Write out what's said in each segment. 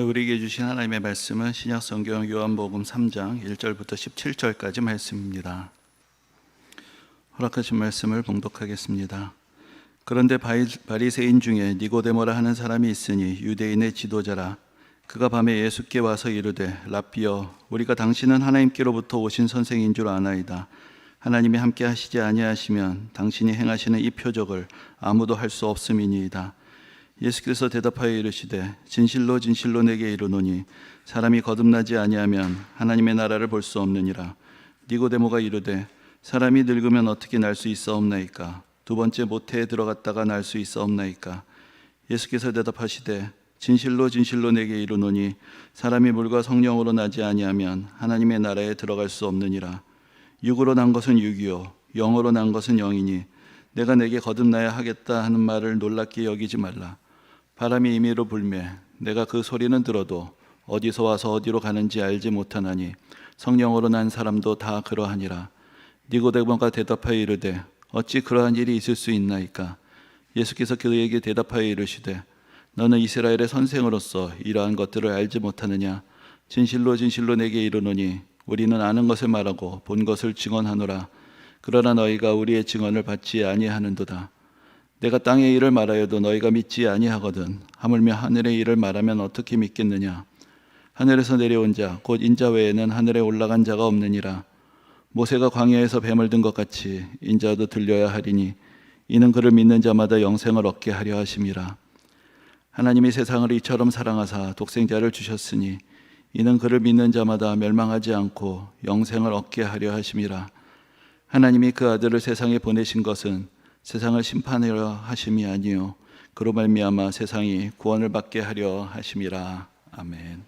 우리에게 주신 하나님의 말씀은 신약성경 요한복음 3장 1절부터 17절까지 말씀입니다. 허락하신 말씀을 봉독하겠습니다. 그런데 바리새인 중에 니고데모라 하는 사람이 있으니 유대인의 지도자라. 그가 밤에 예수께 와서 이르되 랍비여, 우리가 당신은 하나님께로부터 오신 선생인 줄 아나이다. 하나님이 함께 하시지 아니하시면 당신이 행하시는 이 표적을 아무도 할 수 없음이니이다. 예수께서 대답하여 이르시되 진실로 진실로 내게 이르노니 사람이 거듭나지 아니하면 하나님의 나라를 볼 수 없느니라. 니고데모가 이르되 사람이 늙으면 어떻게 날 수 있사옵나이까? 두 번째 모태에 들어갔다가 날 수 있사옵나이까? 예수께서 대답하시되 진실로 진실로 내게 이르노니 사람이 물과 성령으로 나지 아니하면 하나님의 나라에 들어갈 수 없느니라. 육으로 난 것은 육이요 영으로 난 것은 영이니 내가 내게 거듭나야 하겠다 하는 말을 놀랍게 여기지 말라. 바람이 임의로 불매 내가 그 소리는 들어도 어디서 와서 어디로 가는지 알지 못하나니 성령으로 난 사람도 다 그러하니라. 니고데모가 대답하여 이르되 어찌 그러한 일이 있을 수 있나이까? 예수께서 그에게 대답하여 이르시되 너는 이스라엘의 선생으로서 이러한 것들을 알지 못하느냐? 진실로 진실로 내게 이르노니 우리는 아는 것을 말하고 본 것을 증언하노라. 그러나 너희가 우리의 증언을 받지 아니하는도다. 내가 땅의 일을 말하여도 너희가 믿지 아니하거든 하물며 하늘의 일을 말하면 어떻게 믿겠느냐? 하늘에서 내려온 자 곧 인자 외에는 하늘에 올라간 자가 없느니라. 모세가 광야에서 뱀을 든 것 같이 인자도 들려야 하리니 이는 그를 믿는 자마다 영생을 얻게 하려 하심이라. 하나님이 세상을 이처럼 사랑하사 독생자를 주셨으니 이는 그를 믿는 자마다 멸망하지 않고 영생을 얻게 하려 하심이라. 하나님이 그 아들을 세상에 보내신 것은 세상을 심판하려 하심이 아니요 그로 말미암아 세상이 구원을 받게 하려 하심이라. 아멘.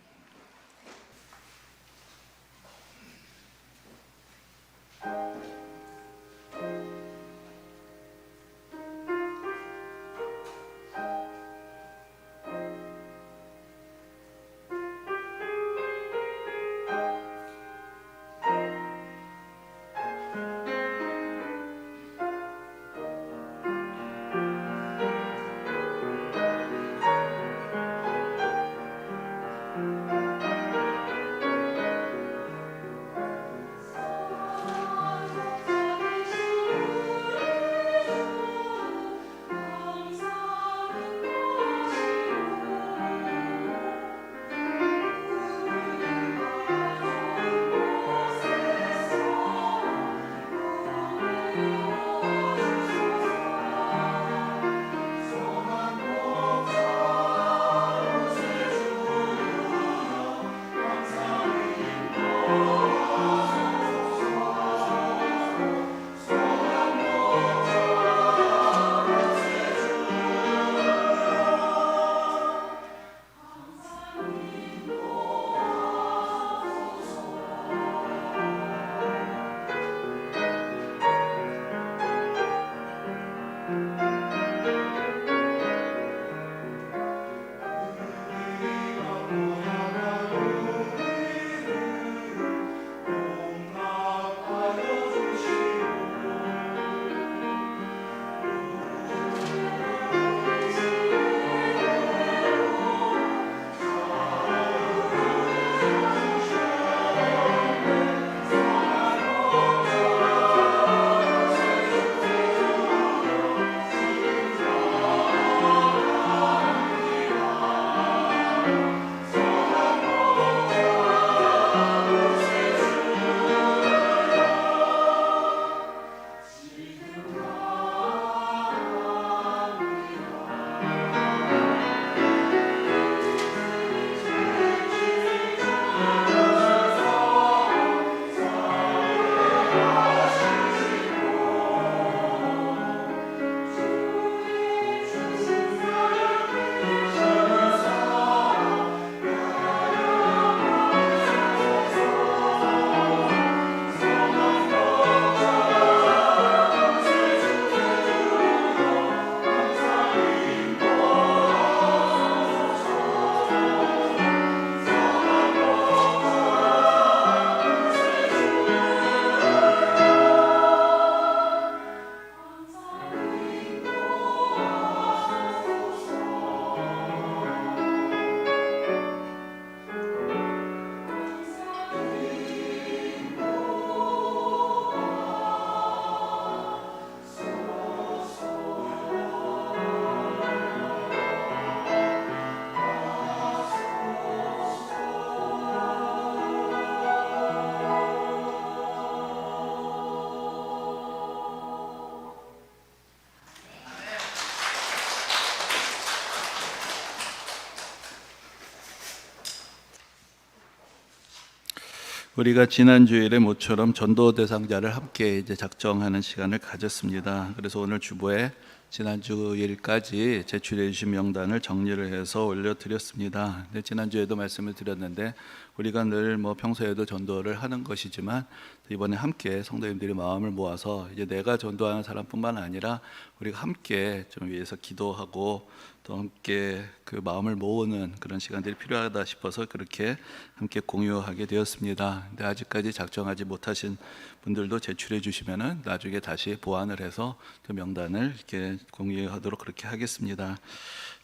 우리가 지난 주일에 모처럼 전도 대상자를 함께 이제 작정하는 시간을 가졌습니다. 그래서 오늘 주보에 지난 주일까지 제출해 주신 명단을 정리를 해서 올려드렸습니다. 근데 지난 주에도 말씀을 드렸는데 우리가 늘 평소에도 전도를 하는 것이지만 이번에 함께 성도님들이 마음을 모아서 이제 내가 전도하는 사람뿐만 아니라 우리가 함께 좀 위해서 기도하고 또 함께 그 마음을 모으는 그런 시간들이 필요하다 싶어서 그렇게 함께 공유하게 되었습니다. 근데 아직까지 작정하지 못하신 분들도 제출해 주시면은 나중에 다시 보완을 해서 그 명단을 이렇게 공유하도록 그렇게 하겠습니다.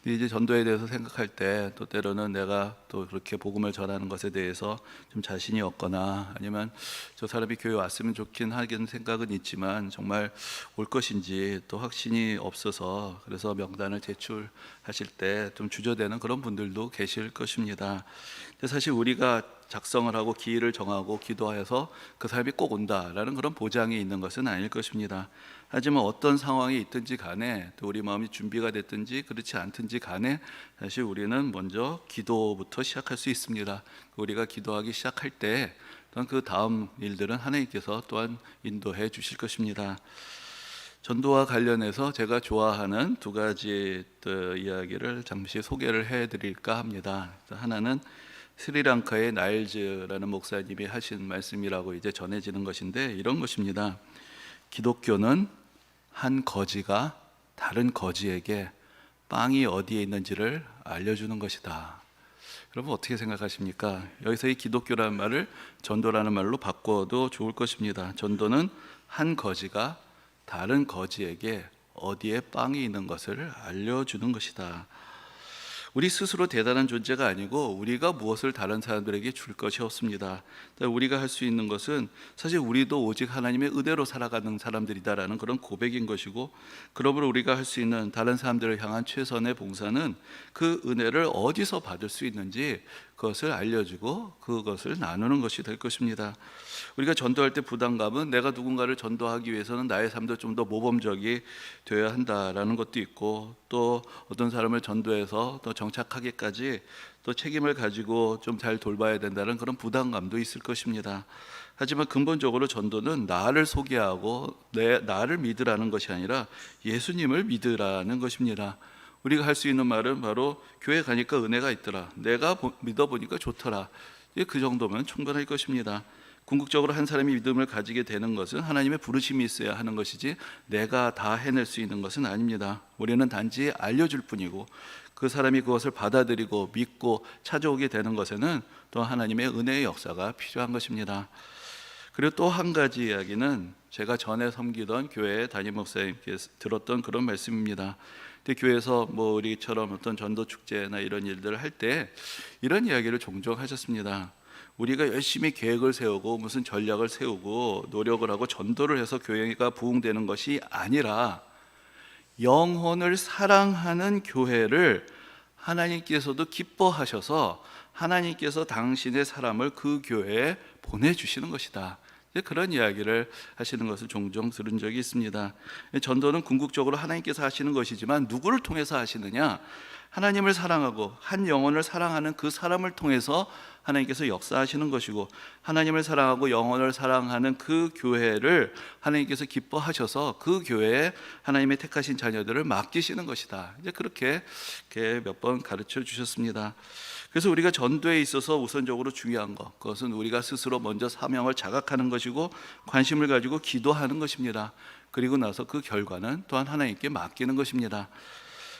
이제 전도에 대해서 생각할 때 또 때로는 내가 또 그렇게 복음을 전하는 것에 대해서 좀 자신이 없거나 아니면 저 사람이 교회 왔으면 좋긴 하긴 생각은 있지만 정말 올 것인지 또 확신이 없어서 그래서 명단을 제출하실 때 좀 주저되는 그런 분들도 계실 것입니다. 근데 사실 우리가 작성을 하고 기일을 정하고 기도하여서 그 사람이 꼭 온다라는 그런 보장이 있는 것은 아닐 것입니다. 하지만 어떤 상황이 있든지 간에 또 우리 마음이 준비가 됐든지 그렇지 않든지 간에 사실 우리는 먼저 기도부터 시작할 수 있습니다. 우리가 기도하기 시작할 때 또한 그 다음 일들은 하나님께서 또한 인도해 주실 것입니다. 전도와 관련해서 제가 좋아하는 두 가지 이야기를 잠시 소개를 해드릴까 합니다. 하나는 스리랑카의 나일즈라는 목사님이 하신 말씀이라고 이제 전해지는 것인데 이런 것입니다. 기독교는 한 거지가 다른 거지에게 빵이 어디에 있는지를 알려주는 것이다. 여러분 어떻게 생각하십니까? 여기서 이 기독교라는 말을 전도라는 말로 바꿔도 좋을 것입니다. 전도는 한 거지가 다른 거지에게 어디에 빵이 있는 것을 알려주는 것이다. 우리 스스로 대단한 존재가 아니고 우리가 무엇을 다른 사람들에게 줄 것이 없습니다. 우리가 할 수 있는 것은 사실 우리도 오직 하나님의 은혜로 살아가는 사람들이다라는 그런 고백인 것이고, 그러므로 우리가 할 수 있는 다른 사람들을 향한 최선의 봉사는 그 은혜를 어디서 받을 수 있는지 그것을 알려주고 그것을 나누는 것이 될 것입니다. 우리가 전도할 때 부담감은 내가 누군가를 전도하기 위해서는 나의 삶도 좀 더 모범적이 되어야 한다라는 것도 있고, 또 어떤 사람을 전도해서 또 정착하기까지 또 책임을 가지고 좀 잘 돌봐야 된다는 그런 부담감도 있을 것입니다. 하지만 근본적으로 전도는 나를 소개하고 나를 믿으라는 것이 아니라 예수님을 믿으라는 것입니다. 우리가 할 수 있는 말은 바로 교회 가니까 은혜가 있더라, 내가 믿어보니까 좋더라, 그 정도면 충분할 것입니다. 궁극적으로 한 사람이 믿음을 가지게 되는 것은 하나님의 부르심이 있어야 하는 것이지 내가 다 해낼 수 있는 것은 아닙니다. 우리는 단지 알려줄 뿐이고 그 사람이 그것을 받아들이고 믿고 찾아오게 되는 것에는 또 하나님의 은혜의 역사가 필요한 것입니다. 그리고 또 한 가지 이야기는 제가 전에 섬기던 교회 담임 목사님께 들었던 그런 말씀입니다. 근데 교회에서 우리처럼 어떤 전도 축제나 이런 일들을 할 때 이런 이야기를 종종 하셨습니다. 우리가 열심히 계획을 세우고 무슨 전략을 세우고 노력을 하고 전도를 해서 교회가 부흥되는 것이 아니라 영혼을 사랑하는 교회를 하나님께서도 기뻐하셔서 하나님께서 당신의 사람을 그 교회에 보내주시는 것이다. 그런 이야기를 하시는 것을 종종 들은 적이 있습니다. 전도는 궁극적으로 하나님께서 하시는 것이지만 누구를 통해서 하시느냐? 하나님을 사랑하고 한 영혼을 사랑하는 그 사람을 통해서 하나님께서 역사하시는 것이고, 하나님을 사랑하고 영혼을 사랑하는 그 교회를 하나님께서 기뻐하셔서 그 교회에 하나님의 택하신 자녀들을 맡기시는 것이다. 이제 그렇게 몇 번 가르쳐 주셨습니다. 그래서 우리가 전도에 있어서 우선적으로 중요한 것, 그것은 우리가 스스로 먼저 사명을 자각하는 것이고 관심을 가지고 기도하는 것입니다. 그리고 나서 그 결과는 또한 하나님께 맡기는 것입니다.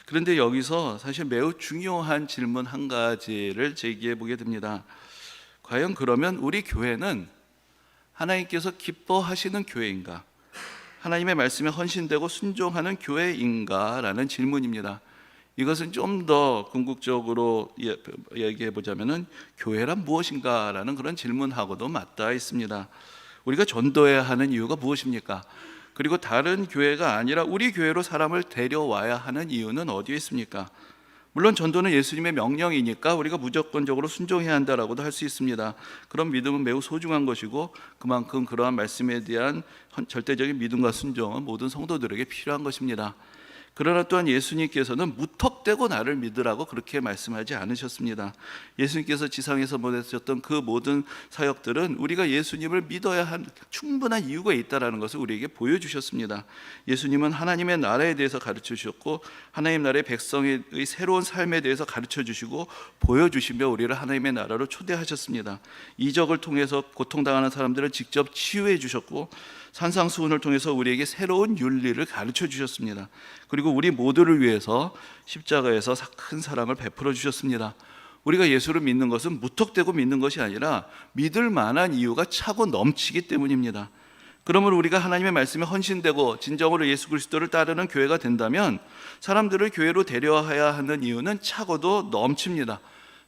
그런데 여기서 사실 매우 중요한 질문 한 가지를 제기해 보게 됩니다. 과연 그러면 우리 교회는 하나님께서 기뻐하시는 교회인가? 하나님의 말씀에 헌신되고 순종하는 교회인가? 라는 질문입니다. 이것은 좀 더 궁극적으로 얘기해 보자면은 교회란 무엇인가? 라는 그런 질문하고도 맞닿아 있습니다. 우리가 전도해야 하는 이유가 무엇입니까? 그리고 다른 교회가 아니라 우리 교회로 사람을 데려와야 하는 이유는 어디에 있습니까? 물론 전도는 예수님의 명령이니까 우리가 무조건적으로 순종해야 한다라고도 할 수 있습니다. 그런 믿음은 매우 소중한 것이고 그만큼 그러한 말씀에 대한 절대적인 믿음과 순종은 모든 성도들에게 필요한 것입니다. 그러나 또한 예수님께서는 무턱대고 나를 믿으라고 그렇게 말씀하지 않으셨습니다. 예수님께서 지상에서 보내셨던 그 모든 사역들은 우리가 예수님을 믿어야 할 충분한 이유가 있다는 것을 우리에게 보여주셨습니다. 예수님은 하나님의 나라에 대해서 가르쳐 주셨고 하나님 나라의 백성의 새로운 삶에 대해서 가르쳐 주시고 보여주시며 우리를 하나님의 나라로 초대하셨습니다. 이적을 통해서 고통당하는 사람들을 직접 치유해 주셨고 산상수훈을 통해서 우리에게 새로운 윤리를 가르쳐 주셨습니다. 그리고 우리 모두를 위해서 십자가에서 큰 사랑을 베풀어 주셨습니다. 우리가 예수를 믿는 것은 무턱대고 믿는 것이 아니라 믿을 만한 이유가 차고 넘치기 때문입니다. 그러므로 우리가 하나님의 말씀에 헌신되고 진정으로 예수 그리스도를 따르는 교회가 된다면 사람들을 교회로 데려와야 하는 이유는 차고도 넘칩니다.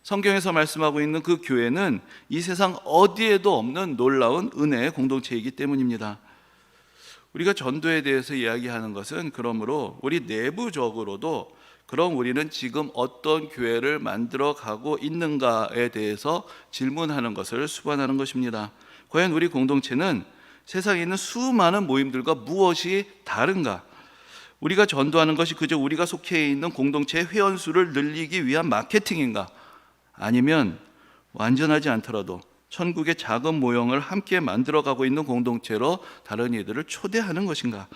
성경에서 말씀하고 있는 그 교회는 이 세상 어디에도 없는 놀라운 은혜의 공동체이기 때문입니다. 우리가 전도에 대해서 이야기하는 것은 그러므로 우리 내부적으로도 그럼 우리는 지금 어떤 교회를 만들어 가고 있는가에 대해서 질문하는 것을 수반하는 것입니다. 과연 우리 공동체는 세상에 있는 수많은 모임들과 무엇이 다른가? 우리가 전도하는 것이 그저 우리가 속해 있는 공동체의 회원수를 늘리기 위한 마케팅인가? 아니면 완전하지 않더라도 천국의 작은 모형을 함께 만들어가고 있는 공동체로 다른 이들을 초대하는 것인가?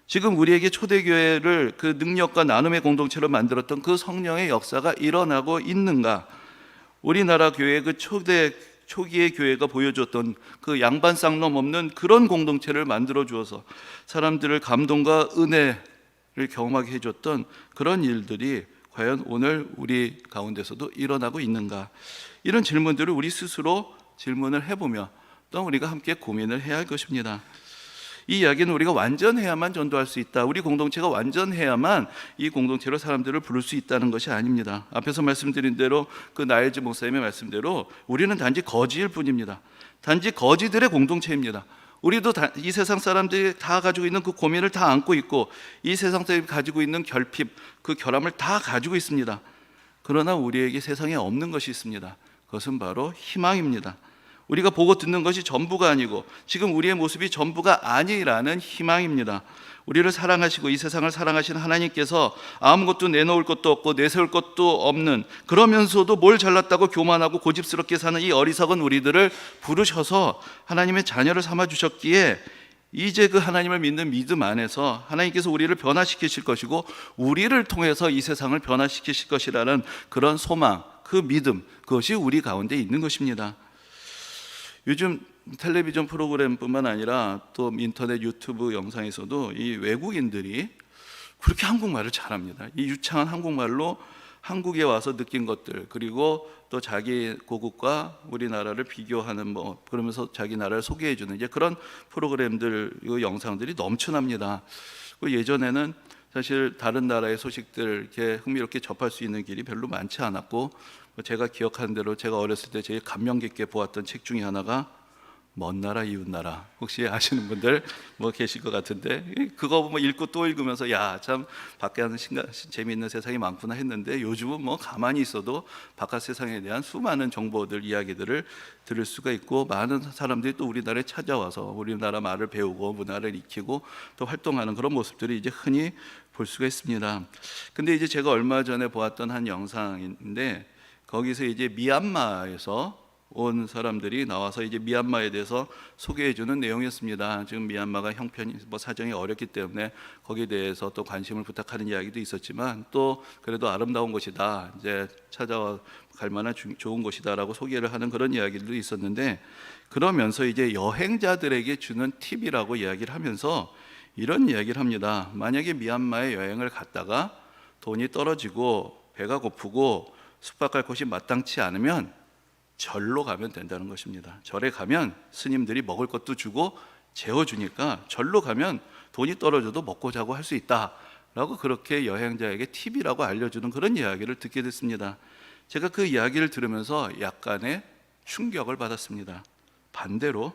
지금 우리에게 초대교회를 그 능력과 나눔의 공동체로 만들었던 그 성령의 역사가 일어나고 있는가? 우리나라 교회의 그 초기의 교회가 보여줬던 그 양반 쌍놈 없는 그런 공동체를 만들어 주어서 사람들을 감동과 은혜를 경험하게 해줬던 그런 일들이 과연 오늘 우리 가운데서도 일어나고 있는가? 이런 질문들을 우리 스스로 질문을 해보며 또 우리가 함께 고민을 해야 할 것입니다. 이 이야기는 우리가 완전해야만 전도할 수 있다, 우리 공동체가 완전해야만 이 공동체로 사람들을 부를 수 있다는 것이 아닙니다. 앞에서 말씀드린 대로 그 나일즈 목사님의 말씀대로 우리는 단지 거지일 뿐입니다. 단지 거지들의 공동체입니다. 우리도 이 세상 사람들이 다 가지고 있는 그 고민을 다 안고 있고 이 세상 사람들이 가지고 있는 결핍, 그 결함을 다 가지고 있습니다. 그러나 우리에게 세상에 없는 것이 있습니다. 그것은 바로 희망입니다. 우리가 보고 듣는 것이 전부가 아니고 지금 우리의 모습이 전부가 아니라는 희망입니다. 우리를 사랑하시고 이 세상을 사랑하신 하나님께서 아무것도 내놓을 것도 없고 내세울 것도 없는, 그러면서도 뭘 잘났다고 교만하고 고집스럽게 사는 이 어리석은 우리들을 부르셔서 하나님의 자녀를 삼아 주셨기에 이제 그 하나님을 믿는 믿음 안에서 하나님께서 우리를 변화시키실 것이고 우리를 통해서 이 세상을 변화시키실 것이라는 그런 소망, 그 믿음, 그것이 우리 가운데 있는 것입니다. 요즘 텔레비전 프로그램뿐만 아니라 또 인터넷 유튜브 영상에서도 이 외국인들이 그렇게 한국말을 잘합니다. 이 유창한 한국말로 한국에 와서 느낀 것들, 그리고 또 자기 고국과 우리나라를 비교하는 그러면서 자기 나라를 소개해 주는 이제 그런 프로그램들, 영상들이 넘쳐납니다. 예전에는 사실 다른 나라의 소식들 이렇게 흥미롭게 접할 수 있는 길이 별로 많지 않았고, 제가 기억하는 대로 제가 어렸을 때 제일 감명 깊게 보았던 책 중에 하나가 먼 나라 이웃 나라, 혹시 아시는 분들 계실 것 같은데, 그거 읽고 또 읽으면서 야, 참 밖에 하는 재미있는 세상이 많구나 했는데, 요즘은 가만히 있어도 바깥 세상에 대한 수많은 정보들, 이야기들을 들을 수가 있고, 많은 사람들이 또 우리나라에 찾아와서 우리나라 말을 배우고 문화를 익히고 또 활동하는 그런 모습들이 이제 흔히 볼 수가 있습니다. 근데 이제 제가 얼마 전에 보았던 한 영상인데, 거기서 이제 미얀마에서 온 사람들이 나와서 이제 미얀마에 대해서 소개해주는 내용이었습니다. 지금 미얀마가 형편이 사정이 어렵기 때문에 거기에 대해서 또 관심을 부탁하는 이야기도 있었지만, 또 그래도 아름다운 곳이다, 이제 찾아와 갈 만한 좋은 곳이다라고 소개를 하는 그런 이야기들도 있었는데, 그러면서 이제 여행자들에게 주는 팁이라고 이야기를 하면서 이런 이야기를 합니다. 만약에 미얀마에 여행을 갔다가 돈이 떨어지고 배가 고프고 숙박할 곳이 마땅치 않으면 절로 가면 된다는 것입니다. 절에 가면 스님들이 먹을 것도 주고 재워주니까 절로 가면 돈이 떨어져도 먹고 자고 할 수 있다라고 그렇게 여행자에게 팁이라고 알려주는 그런 이야기를 듣게 됐습니다. 제가 그 이야기를 들으면서 약간의 충격을 받았습니다. 반대로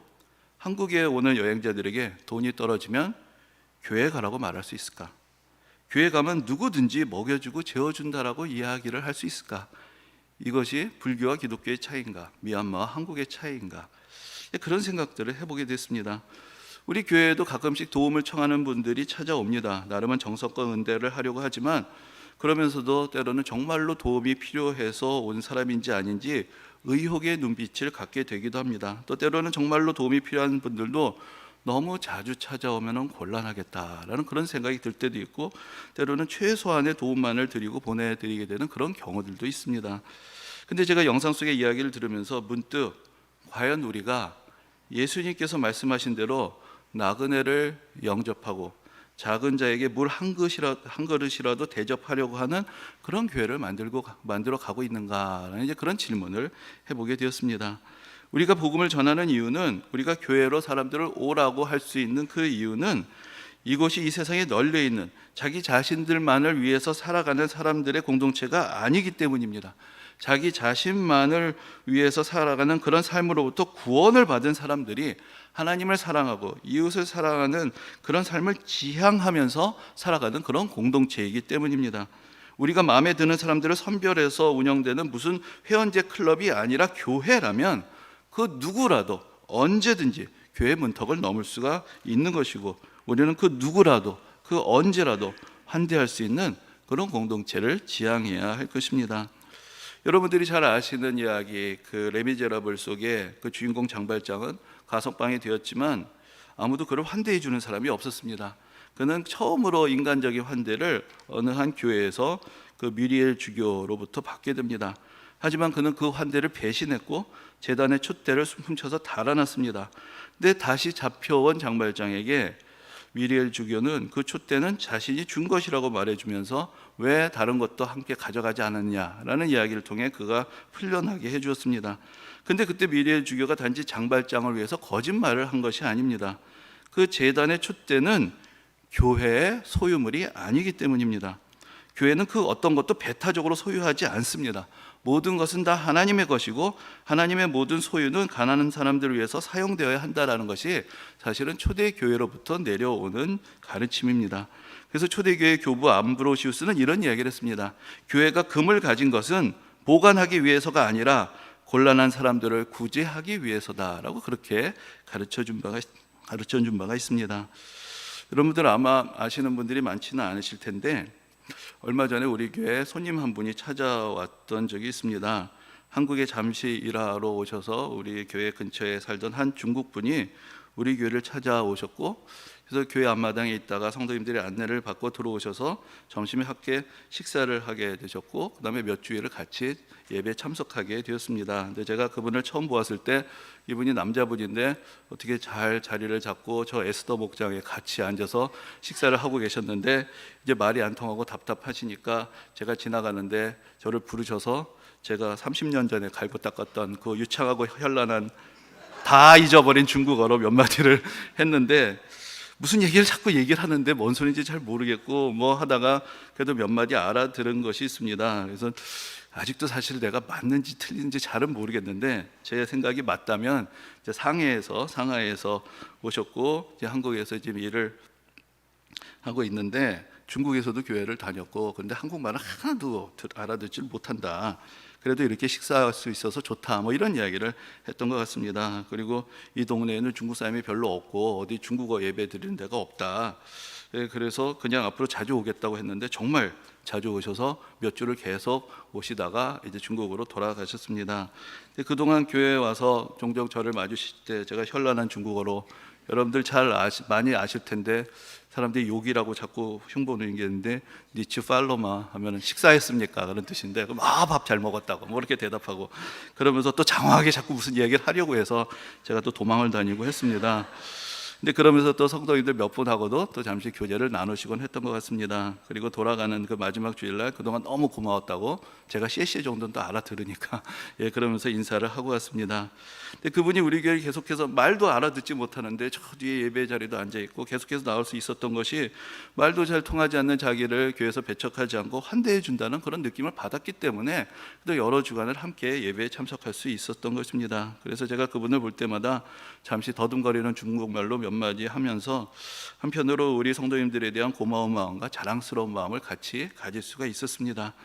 한국에 오는 여행자들에게 돈이 떨어지면 교회 가라고 말할 수 있을까? 교회 가면 누구든지 먹여주고 재워준다라고 이야기를 할 수 있을까? 이것이 불교와 기독교의 차이인가? 미얀마와 한국의 차이인가? 그런 생각들을 해보게 됐습니다. 우리 교회에도 가끔씩 도움을 청하는 분들이 찾아옵니다. 나름은 정성껏 응대를 하려고 하지만 그러면서도 때로는 정말로 도움이 필요해서 온 사람인지 아닌지 의혹의 눈빛을 갖게 되기도 합니다. 또 때로는 정말로 도움이 필요한 분들도 너무 자주 찾아오면 곤란하겠다라는 그런 생각이 들 때도 있고, 때로는 최소한의 도움만을 드리고 보내드리게 되는 그런 경우들도 있습니다. 근데 제가 영상 속의 이야기를 들으면서 문득 과연 우리가 예수님께서 말씀하신 대로 나그네를 영접하고 작은 자에게 물 한 그릇이라도 대접하려고 하는 그런 교회를 만들어 가고 있는가라는 이제 그런 질문을 해보게 되었습니다. 우리가 복음을 전하는 이유는, 우리가 교회로 사람들을 오라고 할 수 있는 그 이유는 이곳이 이 세상에 널려 있는 자기 자신들만을 위해서 살아가는 사람들의 공동체가 아니기 때문입니다. 자기 자신만을 위해서 살아가는 그런 삶으로부터 구원을 받은 사람들이 하나님을 사랑하고 이웃을 사랑하는 그런 삶을 지향하면서 살아가는 그런 공동체이기 때문입니다. 우리가 마음에 드는 사람들을 선별해서 운영되는 무슨 회원제 클럽이 아니라 교회라면 그 누구라도 언제든지 교회 문턱을 넘을 수가 있는 것이고, 우리는 그 누구라도 그 언제라도 환대할 수 있는 그런 공동체를 지향해야 할 것입니다. 여러분들이 잘 아시는 이야기, 그 레미제라블 속에 그 주인공 장발장은 가석방이 되었지만 아무도 그를 환대해 주는 사람이 없었습니다. 그는 처음으로 인간적인 환대를 어느 한 교회에서 그 뮤리엘 주교로부터 받게 됩니다. 하지만 그는 그 환대를 배신했고 제단의 촛대를 훔쳐서 달아났습니다. 근데 다시 잡혀온 장발장에게 미리엘 주교는 그 촛대는 자신이 준 것이라고 말해주면서 왜 다른 것도 함께 가져가지 않았냐라는 이야기를 통해 그가 풀려나게 해주었습니다. 근데 그때 미리엘 주교가 단지 장발장을 위해서 거짓말을 한 것이 아닙니다. 그 제단의 촛대는 교회의 소유물이 아니기 때문입니다. 교회는 그 어떤 것도 배타적으로 소유하지 않습니다. 모든 것은 다 하나님의 것이고 하나님의 모든 소유는 가난한 사람들을 위해서 사용되어야 한다는 것이 사실은 초대교회로부터 내려오는 가르침입니다. 그래서 초대교회 교부 암브로시우스는 이런 이야기를 했습니다. 교회가 금을 가진 것은 보관하기 위해서가 아니라 곤란한 사람들을 구제하기 위해서다라고 그렇게 가르쳐 준 바가 있습니다. 여러분들 아마 아시는 분들이 많지는 않으실 텐데, 얼마 전에 우리 교회에 손님 한 분이 찾아왔던 적이 있습니다. 한국에 잠시 일하러 오셔서 우리 교회 근처에 살던 한 중국 분이 우리 교회를 찾아오셨고, 그래서 교회 앞마당에 있다가 성도님들의 안내를 받고 들어오셔서 점심에 함께 식사를 하게 되셨고, 그 다음에 몇 주일을 같이 예배에 참석하게 되었습니다. 근데 제가 그분을 처음 보았을 때 이분이 남자분인데 어떻게 잘 자리를 잡고 저 에스더 목장에 같이 앉아서 식사를 하고 계셨는데, 이제 말이 안 통하고 답답하시니까 제가 지나가는데 저를 부르셔서 제가 30년 전에 갈고 닦았던 그 유창하고 현란한 다 잊어버린 중국어로 몇 마디를 했는데, 무슨 얘기를 자꾸 얘기를 하는데 뭔 소리인지 잘 모르겠고 뭐 하다가 그래도 몇 마디 알아들은 것이 있습니다. 그래서 아직도 사실 내가 맞는지 틀린지 잘은 모르겠는데, 제 생각이 맞다면 이제 상하이에서 오셨고 이제 한국에서 지금 일을 하고 있는데, 중국에서도 교회를 다녔고, 그런데 한국말을 하나도 알아듣질 못한다. 그래도 이렇게 식사할 수 있어서 좋다, 뭐 이런 이야기를 했던 것 같습니다. 그리고 이 동네에는 중국 사람이 별로 없고 어디 중국어 예배 드리는 데가 없다. 그래서 그냥 앞으로 자주 오겠다고 했는데 정말 자주 오셔서 몇 주를 계속 오시다가 이제 중국으로 돌아가셨습니다. 그동안 교회에 와서 종종 저를 마주칠 때 제가 현란한 중국어로, 여러분들 많이 아실 텐데 사람들이 욕이라고 자꾸 흉보는 게 있는데, 니츠 팔로마 하면은 식사했습니까? 그런 뜻인데, 그럼 밥 잘 먹었다고 뭐 이렇게 대답하고, 그러면서 또 장황하게 자꾸 무슨 얘기를 하려고 해서 제가 또 도망을 다니고 했습니다. 근데 그러면서 또 성도님들 몇 분하고도 또 잠시 교제를 나누시곤 했던 것 같습니다. 그리고 돌아가는 그 마지막 주일날 그동안 너무 고마웠다고, 제가 CC 정도는 또 알아들으니까 그러면서 인사를 하고 왔습니다. 근데 그분이 우리 교회 계속해서 말도 알아듣지 못하는데 저 뒤에 예배 자리도 앉아 있고 계속해서 나올 수 있었던 것이, 말도 잘 통하지 않는 자기를 교회에서 배척하지 않고 환대해 준다는 그런 느낌을 받았기 때문에 또 여러 주간을 함께 예배에 참석할 수 있었던 것입니다. 그래서 제가 그분을 볼 때마다 잠시 더듬거리는 중국말로 몇 마디 하면서 한편으로 우리 성도님들에 대한 고마운 마음과 자랑스러운 마음을 같이 가질 수가 있었습니다.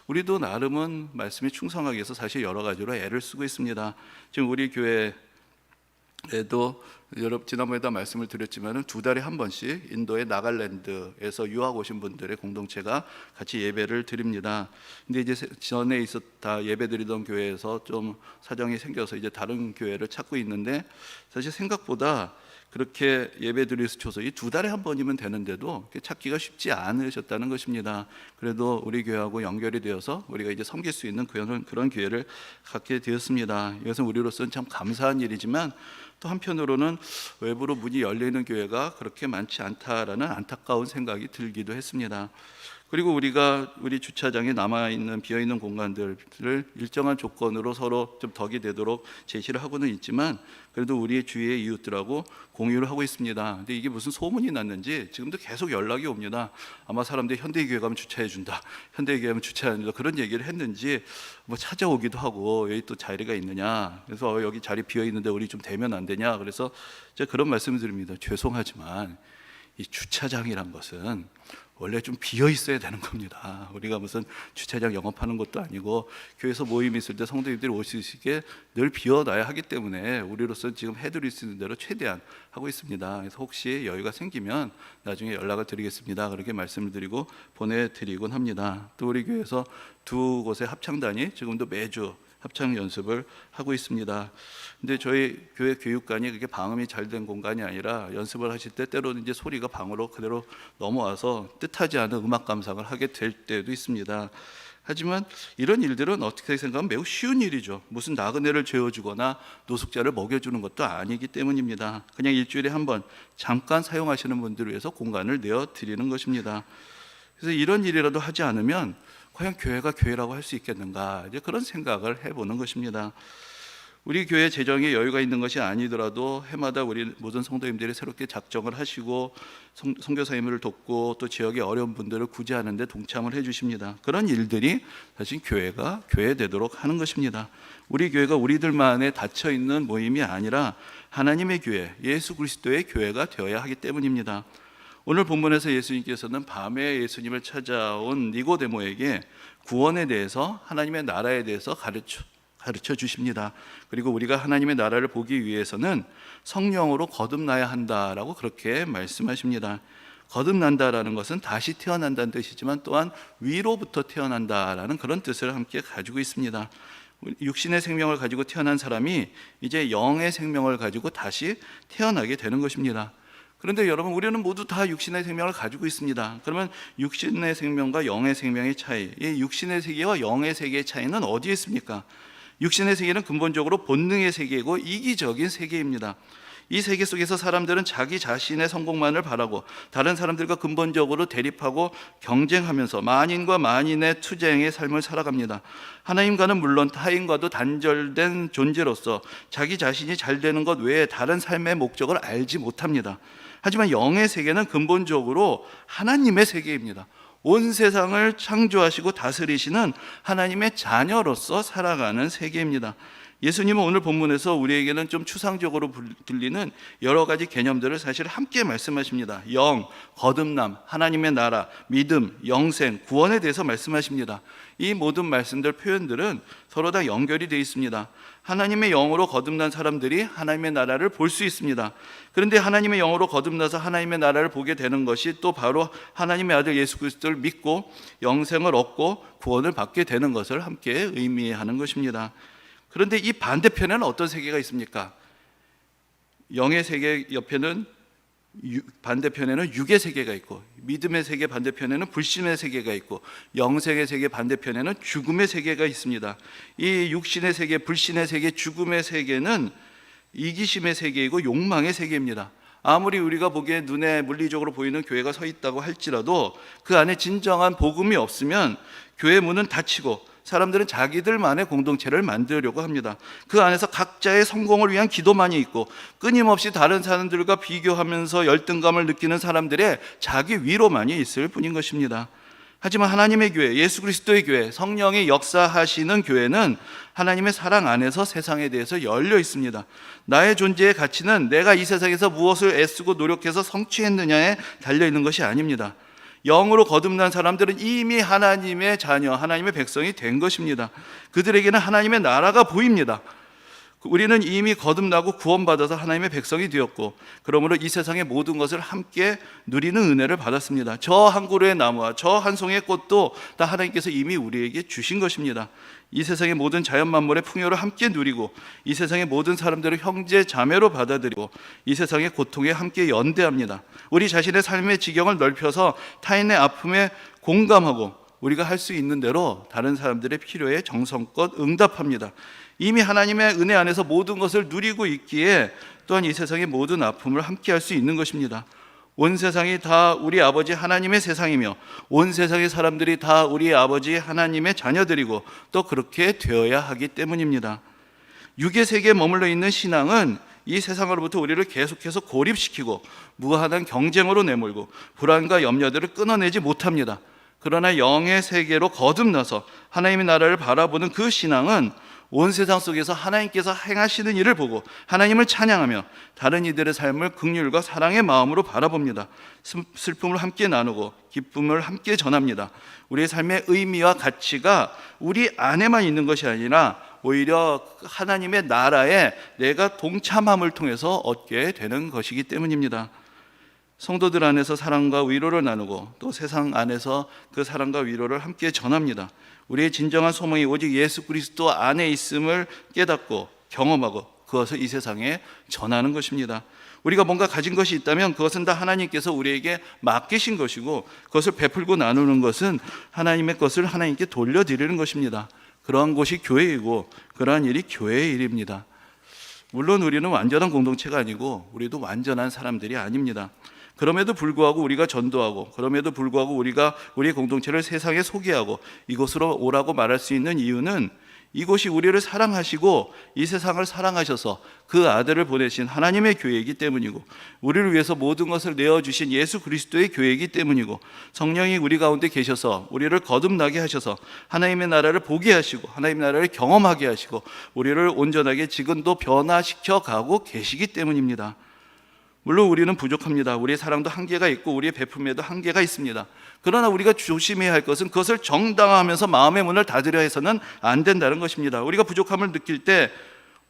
우리도 나름은 말씀에 충성하기 위해서 사실 여러 가지로 애를 쓰고 있습니다. 지금 우리 교회에도 여러분 지난번에도 말씀을 드렸지만은 2달에 한 번씩 인도의 나갈랜드에서 유학 오신 분들의 공동체가 같이 예배를 드립니다. 근데 이제 전에 있었다 예배드리던 교회에서 좀 사정이 생겨서 이제 다른 교회를 찾고 있는데, 사실 생각보다 그렇게 예배드릴 줘서 이 2달에 한 번이면 되는데도 찾기가 쉽지 않으셨다는 것입니다. 그래도 우리 교회하고 연결이 되어서 우리가 이제 섬길 수 있는 그런 기회를 갖게 되었습니다. 이것은 우리로서는 참 감사한 일이지만, 또 한편으로는 외부로 문이 열리는 교회가 그렇게 많지 않다라는 안타까운 생각이 들기도 했습니다. 그리고 우리가 우리 주차장에 남아있는 비어있는 공간들을 일정한 조건으로 서로 좀 덕이 되도록 제시를 하고는 있지만, 그래도 우리의 주위의 이웃들하고 공유를 하고 있습니다. 근데 이게 무슨 소문이 났는지 지금도 계속 연락이 옵니다. 아마 사람들이 현대교회 가면 주차해 준다, 현대교회 가면 주차해 준다, 그런 얘기를 했는지 뭐 찾아오기도 하고, 여기 또 자리가 있느냐, 그래서 여기 자리 비어 있는데 우리 좀 되면 안 되냐, 그래서 제가 그런 말씀을 드립니다. 죄송하지만 이 주차장이란 것은 원래 좀 비어 있어야 되는 겁니다. 우리가 무슨 주차장 영업하는 것도 아니고, 교회에서 모임이 있을 때 성도님들이 올 수 있게 늘 비워놔야 하기 때문에 우리로서는 지금 해드릴 수 있는 대로 최대한 하고 있습니다. 그래서 혹시 여유가 생기면 나중에 연락을 드리겠습니다, 그렇게 말씀을 드리고 보내드리곤 합니다. 또 우리 교회에서 2곳의 합창단이 지금도 매주 합창 연습을 하고 있습니다. 근데 저희 교회 교육관이 그렇게 방음이 잘 된 공간이 아니라, 연습을 하실 때 때로는 이제 소리가 방으로 그대로 넘어와서 뜻하지 않은 음악 감상을 하게 될 때도 있습니다. 하지만 이런 일들은 어떻게 생각하면 매우 쉬운 일이죠. 무슨 나그네를 재워주거나 노숙자를 먹여주는 것도 아니기 때문입니다. 그냥 일주일에 한 번 잠깐 사용하시는 분들을 위해서 공간을 내어드리는 것입니다. 그래서 이런 일이라도 하지 않으면 과연 교회가 교회라고 할 수 있겠는가, 이제 그런 생각을 해보는 것입니다. 우리 교회 재정에 여유가 있는 것이 아니더라도 해마다 우리 모든 성도님들이 새롭게 작정을 하시고 선교사님을 돕고 또 지역의 어려운 분들을 구제하는 데 동참을 해주십니다. 그런 일들이 사실 교회가 교회되도록 하는 것입니다. 우리 교회가 우리들만의 닫혀있는 모임이 아니라 하나님의 교회, 예수 그리스도의 교회가 되어야 하기 때문입니다. 오늘 본문에서 예수님께서는 밤에 예수님을 찾아온 니고데모에게 구원에 대해서, 하나님의 나라에 대해서 가르쳐 주십니다. 그리고 우리가 하나님의 나라를 보기 위해서는 성령으로 거듭나야 한다라고 그렇게 말씀하십니다. 거듭난다라는 것은 다시 태어난다는 뜻이지만 또한 위로부터 태어난다라는 그런 뜻을 함께 가지고 있습니다. 육신의 생명을 가지고 태어난 사람이 이제 영의 생명을 가지고 다시 태어나게 되는 것입니다. 그런데 여러분, 우리는 모두 다 육신의 생명을 가지고 있습니다. 그러면 육신의 생명과 영의 생명의 차이, 이 육신의 세계와 영의 세계의 차이는 어디에 있습니까? 육신의 세계는 근본적으로 본능의 세계이고 이기적인 세계입니다. 이 세계 속에서 사람들은 자기 자신의 성공만을 바라고 다른 사람들과 근본적으로 대립하고 경쟁하면서 만인과 만인의 투쟁의 삶을 살아갑니다. 하나님과는 물론 타인과도 단절된 존재로서 자기 자신이 잘 되는 것 외에 다른 삶의 목적을 알지 못합니다. 하지만 영의 세계는 근본적으로 하나님의 세계입니다. 온 세상을 창조하시고 다스리시는 하나님의 자녀로서 살아가는 세계입니다. 예수님은 오늘 본문에서 우리에게는 좀 추상적으로 들리는 여러 가지 개념들을 사실 함께 말씀하십니다. 영, 거듭남, 하나님의 나라, 믿음, 영생, 구원에 대해서 말씀하십니다. 이 모든 말씀들, 표현들은 서로 다 연결이 되어 있습니다. 하나님의 영으로 거듭난 사람들이 하나님의 나라를 볼 수 있습니다. 그런데 하나님의 영으로 거듭나서 하나님의 나라를 보게 되는 것이 또 바로 하나님의 아들 예수 그리스도를 믿고 영생을 얻고 구원을 받게 되는 것을 함께 의미하는 것입니다. 그런데 이 반대편에는 어떤 세계가 있습니까? 영의 세계 옆에는 반대편에는 육의 세계가 있고, 믿음의 세계 반대편에는 불신의 세계가 있고, 영생의 세계 반대편에는 죽음의 세계가 있습니다. 이 육신의 세계, 불신의 세계, 죽음의 세계는 이기심의 세계이고 욕망의 세계입니다. 아무리 우리가 보기에 눈에 물리적으로 보이는 교회가 서 있다고 할지라도 그 안에 진정한 복음이 없으면 교회 문은 닫히고 사람들은 자기들만의 공동체를 만들려고 합니다. 그 안에서 각자의 성공을 위한 기도만이 있고 끊임없이 다른 사람들과 비교하면서 열등감을 느끼는 사람들의 자기 위로만이 있을 뿐인 것입니다. 하지만 하나님의 교회, 예수 그리스도의 교회, 성령이 역사하시는 교회는 하나님의 사랑 안에서 세상에 대해서 열려 있습니다. 나의 존재의 가치는 내가 이 세상에서 무엇을 애쓰고 노력해서 성취했느냐에 달려있는 것이 아닙니다. 영으로 거듭난 사람들은 이미 하나님의 자녀, 하나님의 백성이 된 것입니다. 그들에게는 하나님의 나라가 보입니다. 우리는 이미 거듭나고 구원받아서 하나님의 백성이 되었고, 그러므로 이 세상의 모든 것을 함께 누리는 은혜를 받았습니다. 저 한 그루의 나무와 저 한 송이의 꽃도 다 하나님께서 이미 우리에게 주신 것입니다. 이 세상의 모든 자연 만물의 풍요를 함께 누리고, 이 세상의 모든 사람들을 형제 자매로 받아들이고, 이 세상의 고통에 함께 연대합니다. 우리 자신의 삶의 지경을 넓혀서 타인의 아픔에 공감하고, 우리가 할 수 있는 대로 다른 사람들의 필요에 정성껏 응답합니다. 이미 하나님의 은혜 안에서 모든 것을 누리고 있기에 또한 이 세상의 모든 아픔을 함께 할 수 있는 것입니다. 온 세상이 다 우리 아버지 하나님의 세상이며, 온 세상의 사람들이 다 우리 아버지 하나님의 자녀들이고, 또 그렇게 되어야 하기 때문입니다. 육의 세계에 머물러 있는 신앙은 이 세상으로부터 우리를 계속해서 고립시키고 무한한 경쟁으로 내몰고 불안과 염려들을 끊어내지 못합니다. 그러나 영의 세계로 거듭나서 하나님의 나라를 바라보는 그 신앙은 온 세상 속에서 하나님께서 행하시는 일을 보고 하나님을 찬양하며 다른 이들의 삶을 긍휼과 사랑의 마음으로 바라봅니다. 슬픔을 함께 나누고 기쁨을 함께 전합니다. 우리의 삶의 의미와 가치가 우리 안에만 있는 것이 아니라 오히려 하나님의 나라에 내가 동참함을 통해서 얻게 되는 것이기 때문입니다. 성도들 안에서 사랑과 위로를 나누고 또 세상 안에서 그 사랑과 위로를 함께 전합니다. 우리의 진정한 소망이 오직 예수 그리스도 안에 있음을 깨닫고 경험하고 그것을 이 세상에 전하는 것입니다. 우리가 뭔가 가진 것이 있다면 그것은 다 하나님께서 우리에게 맡기신 것이고, 그것을 베풀고 나누는 것은 하나님의 것을 하나님께 돌려드리는 것입니다. 그러한 곳이 교회이고 그러한 일이 교회의 일입니다. 물론 우리는 완전한 공동체가 아니고 우리도 완전한 사람들이 아닙니다. 그럼에도 불구하고 우리가 전도하고, 그럼에도 불구하고 우리가 우리의 공동체를 세상에 소개하고 이곳으로 오라고 말할 수 있는 이유는 이곳이 우리를 사랑하시고 이 세상을 사랑하셔서 그 아들을 보내신 하나님의 교회이기 때문이고, 우리를 위해서 모든 것을 내어주신 예수 그리스도의 교회이기 때문이고, 성령이 우리 가운데 계셔서 우리를 거듭나게 하셔서 하나님의 나라를 보게 하시고 하나님의 나라를 경험하게 하시고 우리를 온전하게 지금도 변화시켜 가고 계시기 때문입니다. 물론 우리는 부족합니다. 우리의 사랑도 한계가 있고 우리의 베품에도 한계가 있습니다. 그러나 우리가 조심해야 할 것은 그것을 정당화하면서 마음의 문을 닫으려 해서는 안 된다는 것입니다. 우리가 부족함을 느낄 때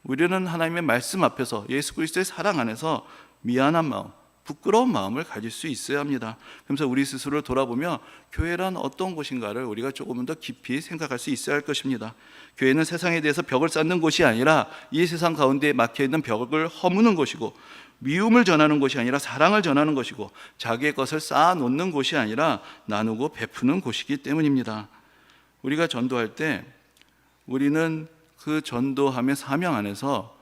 우리는 하나님의 말씀 앞에서 예수 그리스도의 사랑 안에서 미안한 마음, 부끄러운 마음을 가질 수 있어야 합니다. 그래서 우리 스스로를 돌아보며 교회란 어떤 곳인가를 우리가 조금은 더 깊이 생각할 수 있어야 할 것입니다. 교회는 세상에 대해서 벽을 쌓는 곳이 아니라 이 세상 가운데 막혀있는 벽을 허무는 곳이고, 미움을 전하는 곳이 아니라 사랑을 전하는 것이고, 자기의 것을 쌓아놓는 곳이 아니라 나누고 베푸는 곳이기 때문입니다. 우리가 전도할 때 우리는 그 전도함의 사명 안에서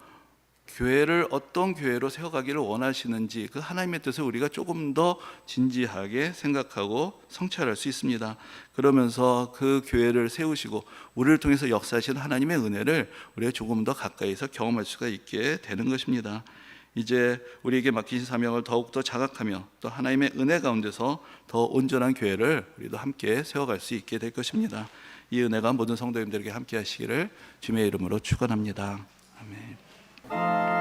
교회를 어떤 교회로 세워가기를 원하시는지 그 하나님의 뜻을 우리가 조금 더 진지하게 생각하고 성찰할 수 있습니다. 그러면서 그 교회를 세우시고 우리를 통해서 역사하신 하나님의 은혜를 우리가 조금 더 가까이서 경험할 수가 있게 되는 것입니다. 이제 우리에게 맡기신 사명을 더욱더 자각하며 또 하나님의 은혜 가운데서 더 온전한 교회를 우리도 함께 세워갈 수 있게 될 것입니다. 이 은혜가 모든 성도님들에게 함께 하시기를 주님의 이름으로 축원합니다. 아멘.